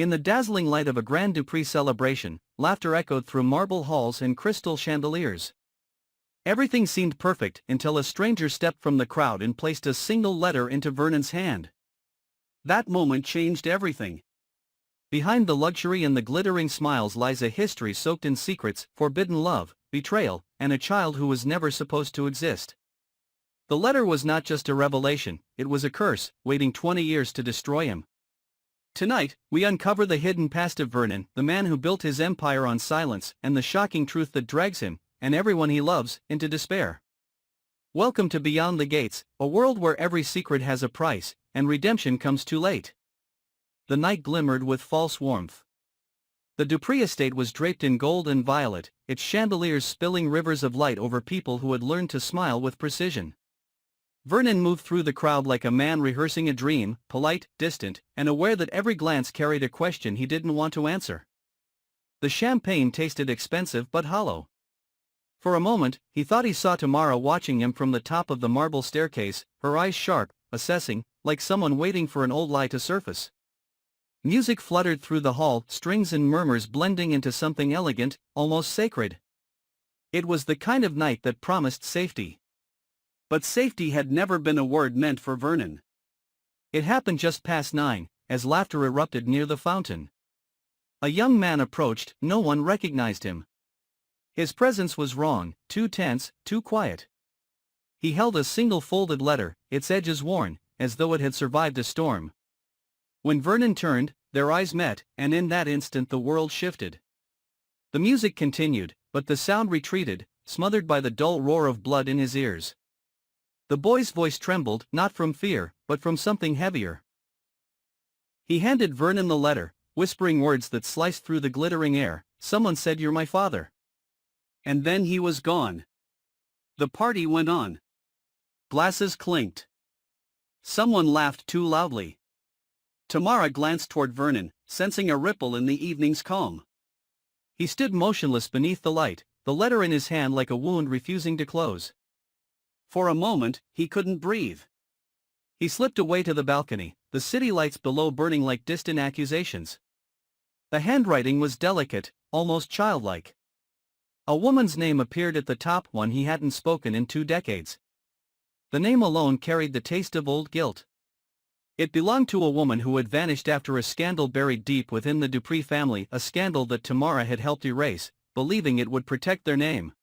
In the dazzling light of a Grand Dupree celebration, laughter echoed through marble halls and crystal chandeliers. Everything seemed perfect until a stranger stepped from the crowd and placed a single letter into Vernon's hand. That moment changed everything. Behind the luxury and the glittering smiles lies a history soaked in secrets, forbidden love, betrayal, and a child who was never supposed to exist. The letter was not just a revelation, it was a curse, waiting 20 years to destroy him. Tonight, we uncover the hidden past of Vernon, the man who built his empire on silence, and the shocking truth that drags him, and everyone he loves, into despair. Welcome to Beyond the Gates, a world where every secret has a price, and redemption comes too late. The night glimmered with false warmth. The Dupree estate was draped in gold and violet, its chandeliers spilling rivers of light over people who had learned to smile with precision. Vernon moved through the crowd like a man rehearsing a dream, polite, distant, and aware that every glance carried a question he didn't want to answer. The champagne tasted expensive but hollow. For a moment, he thought he saw Tamara watching him from the top of the marble staircase, her eyes sharp, assessing, like someone waiting for an old lie to surface. Music fluttered through the hall, strings and murmurs blending into something elegant, almost sacred. It was the kind of night that promised safety. But safety had never been a word meant for Vernon. It happened just past 9, as laughter erupted near the fountain. A young man approached, no one recognized him. His presence was wrong, too tense, too quiet. He held a single folded letter, its edges worn, as though it had survived a storm. When Vernon turned, their eyes met, and in that instant the world shifted. The music continued, but the sound retreated, smothered by the dull roar of blood in his ears. The boy's voice trembled, not from fear, but from something heavier. He handed Vernon the letter, whispering words that sliced through the glittering air. "Someone said you're my father." And then he was gone. The party went on. Glasses clinked. Someone laughed too loudly. Tamara glanced toward Vernon, sensing a ripple in the evening's calm. He stood motionless beneath the light, the letter in his hand like a wound refusing to close. For a moment, he couldn't breathe. He slipped away to the balcony, the city lights below burning like distant accusations. The handwriting was delicate, almost childlike. A woman's name appeared at the top, one he hadn't spoken in 2 decades. The name alone carried the taste of old guilt. It belonged to a woman who had vanished after a scandal buried deep within the Dupree family, a scandal that Tamara had helped erase, believing it would protect their name.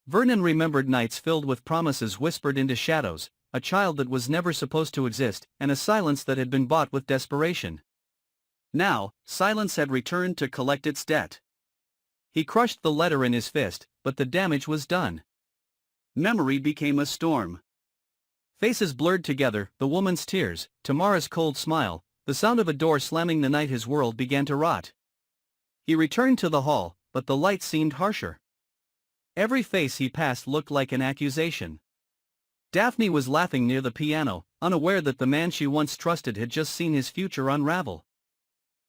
Vernon remembered nights filled with promises whispered into shadows, a child that was never supposed to exist, and a silence that had been bought with desperation. Now, silence had returned to collect its debt. He crushed the letter in his fist, but the damage was done. Memory became a storm. Faces blurred together, the woman's tears, Tamara's cold smile, the sound of a door slamming the night his world began to rot. He returned to the hall, but the light seemed harsher. Every face he passed looked like an accusation. Daphne was laughing near the piano, unaware that the man she once trusted had just seen his future unravel.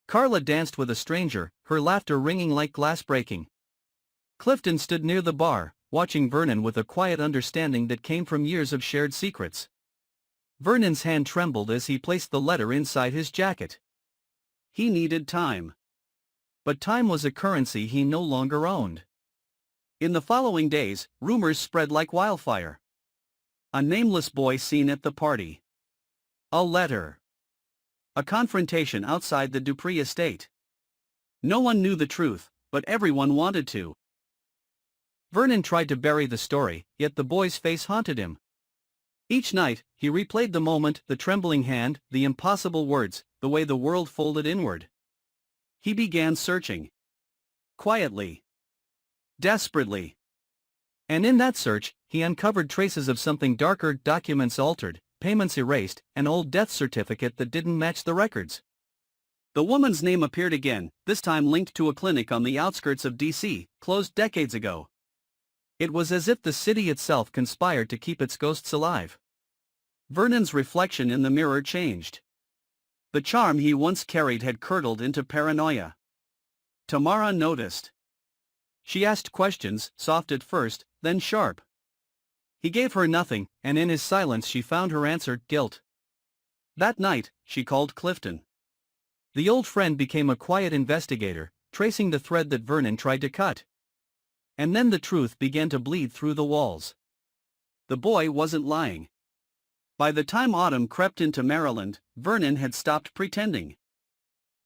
Carla danced with a stranger, her laughter ringing like glass breaking. Clifton stood near the bar, watching Vernon with a quiet understanding that came from years of shared secrets. Vernon's hand trembled as he placed the letter inside his jacket. He needed time. But time was a currency he no longer owned. In the following days, rumors spread like wildfire. A nameless boy seen at the party. A letter. A confrontation outside the Dupree estate. No one knew the truth, but everyone wanted to. Vernon tried to bury the story, yet the boy's face haunted him. Each night, he replayed the moment, the trembling hand, the impossible words, the way the world folded inward. He began searching. Quietly. Desperately. And in that search, he uncovered traces of something darker, documents altered, payments erased, an old death certificate that didn't match the records. The woman's name appeared again, this time linked to a clinic on the outskirts of D.C., closed decades ago. It was as if the city itself conspired to keep its ghosts alive. Vernon's reflection in the mirror changed. The charm he once carried had curdled into paranoia. Tamara noticed. She asked questions, soft at first, then sharp. He gave her nothing, and in his silence she found her answer: guilt. That night, she called Clifton. The old friend became a quiet investigator, tracing the thread that Vernon tried to cut. And then the truth began to bleed through the walls. The boy wasn't lying. By the time autumn crept into Maryland, Vernon had stopped pretending.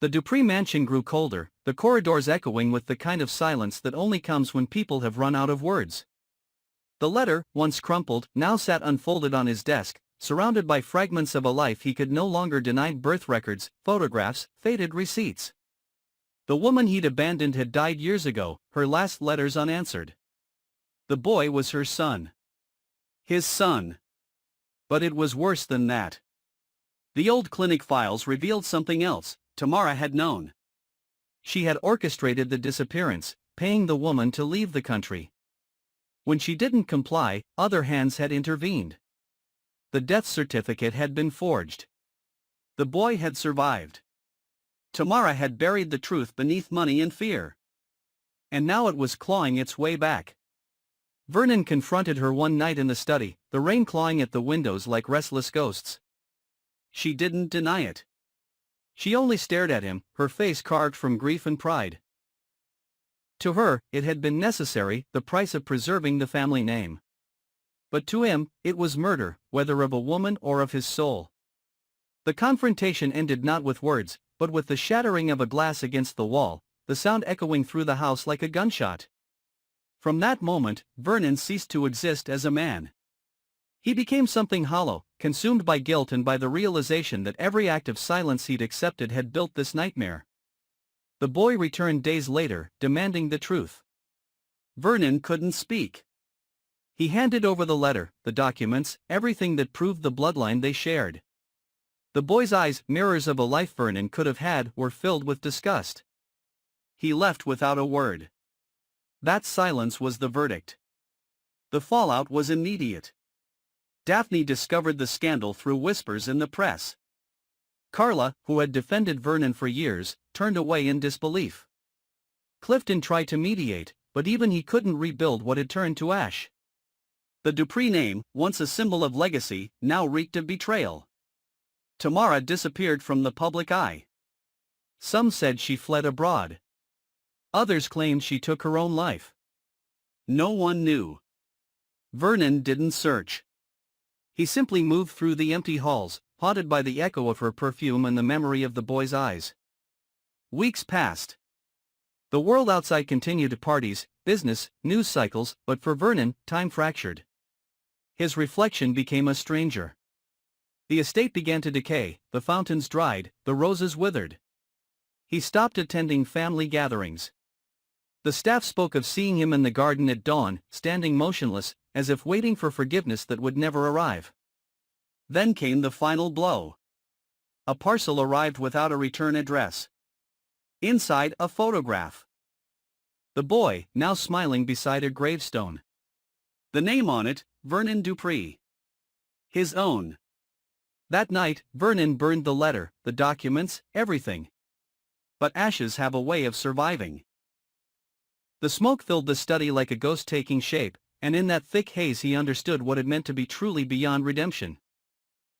The Dupree mansion grew colder, the corridors echoing with the kind of silence that only comes when people have run out of words. The letter, once crumpled, now sat unfolded on his desk, surrounded by fragments of a life he could no longer deny: birth records, photographs, faded receipts. The woman he'd abandoned had died years ago, her last letters unanswered. The boy was her son. His son. But it was worse than that. The old clinic files revealed something else. Tamara had known. She had orchestrated the disappearance, paying the woman to leave the country. When she didn't comply, other hands had intervened. The death certificate had been forged. The boy had survived. Tamara had buried the truth beneath money and fear. And now it was clawing its way back. Vernon confronted her one night in the study, the rain clawing at the windows like restless ghosts. She didn't deny it. She only stared at him, her face carved from grief and pride. To her, it had been necessary, the price of preserving the family name. But to him, it was murder, whether of a woman or of his soul. The confrontation ended not with words, but with the shattering of a glass against the wall, the sound echoing through the house like a gunshot. From that moment, Vernon ceased to exist as a man. He became something hollow, consumed by guilt and by the realization that every act of silence he'd accepted had built this nightmare. The boy returned days later, demanding the truth. Vernon couldn't speak. He handed over the letter, the documents, everything that proved the bloodline they shared. The boy's eyes, mirrors of a life Vernon could have had, were filled with disgust. He left without a word. That silence was the verdict. The fallout was immediate. Daphne discovered the scandal through whispers in the press. Carla, who had defended Vernon for years, turned away in disbelief. Clifton tried to mediate, but even he couldn't rebuild what had turned to ash. The Dupree name, once a symbol of legacy, now reeked of betrayal. Tamara disappeared from the public eye. Some said she fled abroad. Others claimed she took her own life. No one knew. Vernon didn't search. He simply moved through the empty halls, haunted by the echo of her perfume and the memory of the boy's eyes. Weeks passed. The world outside continued: parties, business, news cycles, but for Vernon, time fractured. His reflection became a stranger. The estate began to decay, the fountains dried, the roses withered. He stopped attending family gatherings. The staff spoke of seeing him in the garden at dawn, standing motionless, as if waiting for forgiveness that would never arrive. Then came the final blow. A parcel arrived without a return address. Inside, a photograph. The boy, now smiling beside a gravestone. The name on it, Vernon Dupree. His own. That night, Vernon burned the letter, the documents, everything. But ashes have a way of surviving. The smoke filled the study like a ghost taking shape, and in that thick haze he understood what it meant to be truly beyond redemption.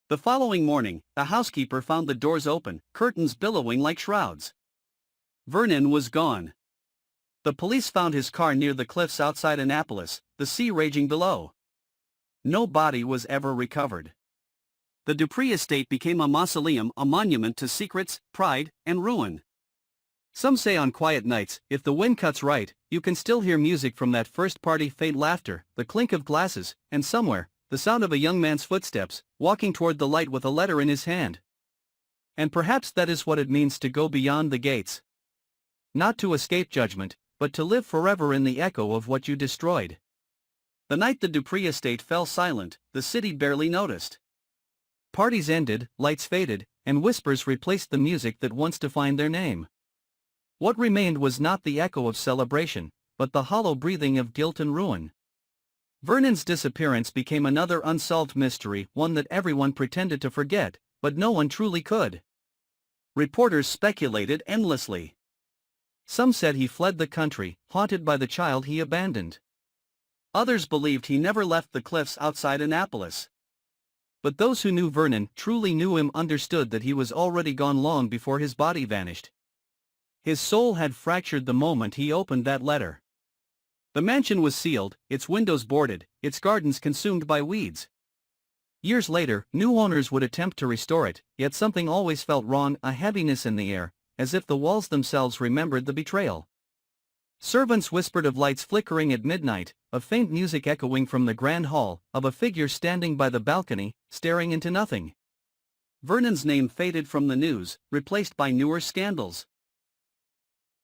The following morning, the housekeeper found the doors open, curtains billowing like shrouds. Vernon was gone. The police found his car near the cliffs outside Annapolis, the sea raging below. No body was ever recovered. The Dupree estate became a mausoleum, a monument to secrets, pride, and ruin. Some say on quiet nights, if the wind cuts right, you can still hear music from that first party: faint laughter, the clink of glasses, and somewhere, the sound of a young man's footsteps, walking toward the light with a letter in his hand. And perhaps that is what it means to go beyond the gates. Not to escape judgment, but to live forever in the echo of what you destroyed. The night the Dupree estate fell silent, the city barely noticed. Parties ended, lights faded, and whispers replaced the music that once defined their name. What remained was not the echo of celebration, but the hollow breathing of guilt and ruin. Vernon's disappearance became another unsolved mystery, one that everyone pretended to forget, but no one truly could. Reporters speculated endlessly. Some said he fled the country, haunted by the child he abandoned. Others believed he never left the cliffs outside Annapolis. But those who knew Vernon truly knew him understood that he was already gone long before his body vanished. His soul had fractured the moment he opened that letter. The mansion was sealed, its windows boarded, its gardens consumed by weeds. Years later, new owners would attempt to restore it, yet something always felt wrong, a heaviness in the air, as if the walls themselves remembered the betrayal. Servants whispered of lights flickering at midnight, of faint music echoing from the grand hall, of a figure standing by the balcony, staring into nothing. Vernon's name faded from the news, replaced by newer scandals.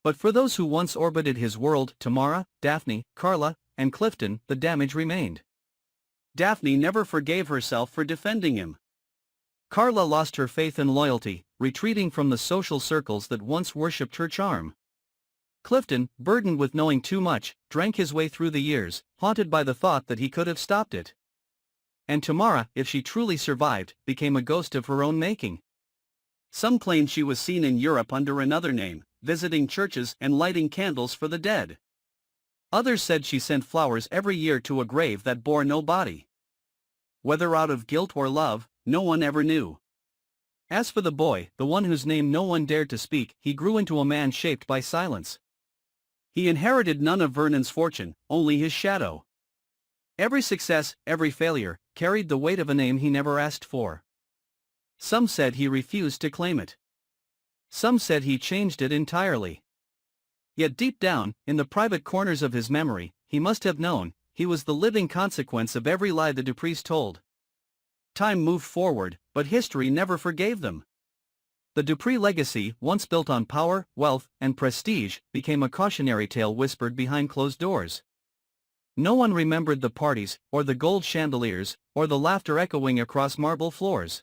But for those who once orbited his world, Tamara, Daphne, Carla, and Clifton, the damage remained. Daphne never forgave herself for defending him. Carla lost her faith and loyalty, retreating from the social circles that once worshipped her charm. Clifton, burdened with knowing too much, drank his way through the years, haunted by the thought that he could have stopped it. And Tamara, if she truly survived, became a ghost of her own making. Some claimed she was seen in Europe under another name, visiting churches and lighting candles for the dead. Others said she sent flowers every year to a grave that bore no body. Whether out of guilt or love, no one ever knew. As for the boy, the one whose name no one dared to speak, he grew into a man shaped by silence. He inherited none of Vernon's fortune, only his shadow. Every success, every failure, carried the weight of a name he never asked for. Some said he refused to claim it. Some said he changed it entirely. Yet deep down, in the private corners of his memory, he must have known, he was the living consequence of every lie the Duprees told. Time moved forward, but history never forgave them. The Dupree legacy, once built on power, wealth, and prestige, became a cautionary tale whispered behind closed doors. No one remembered the parties, or the gold chandeliers, or the laughter echoing across marble floors.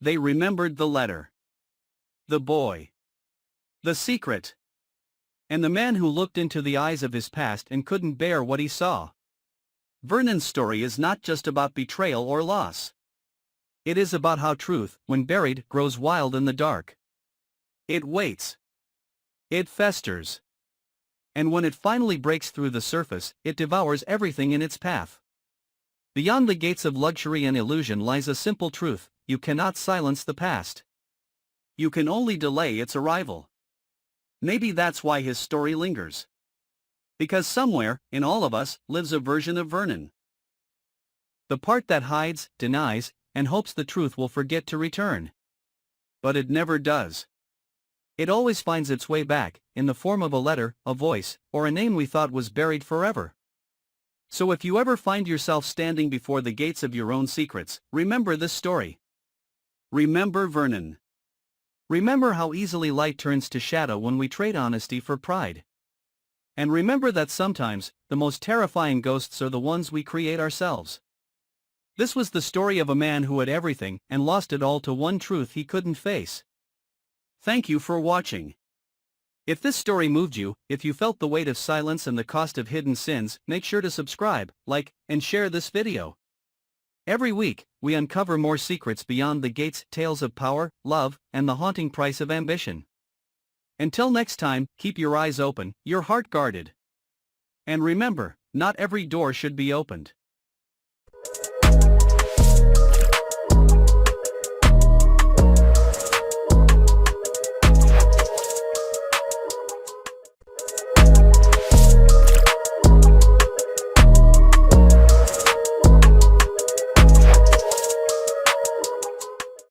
They remembered the letter. The boy. The secret. And the man who looked into the eyes of his past and couldn't bear what he saw. Vernon's story is not just about betrayal or loss. It is about how truth, when buried, grows wild in the dark. It waits. It festers. And when it finally breaks through the surface, it devours everything in its path. Beyond the gates of luxury and illusion lies a simple truth: you cannot silence the past. You can only delay its arrival. Maybe that's why his story lingers. Because somewhere, in all of us, lives a version of Vernon. The part that hides, denies, and hopes the truth will forget to return. But it never does. It always finds its way back, in the form of a letter, a voice, or a name we thought was buried forever. So if you ever find yourself standing before the gates of your own secrets, remember this story. Remember Vernon. Remember how easily light turns to shadow when we trade honesty for pride. And remember that sometimes, the most terrifying ghosts are the ones we create ourselves. This was the story of a man who had everything and lost it all to one truth he couldn't face. Thank you for watching. If this story moved you, if you felt the weight of silence and the cost of hidden sins, make sure to subscribe, like, and share this video. Every week, we uncover more secrets beyond the gates, tales of power, love, and the haunting price of ambition. Until next time, keep your eyes open, your heart guarded. And remember, not every door should be opened.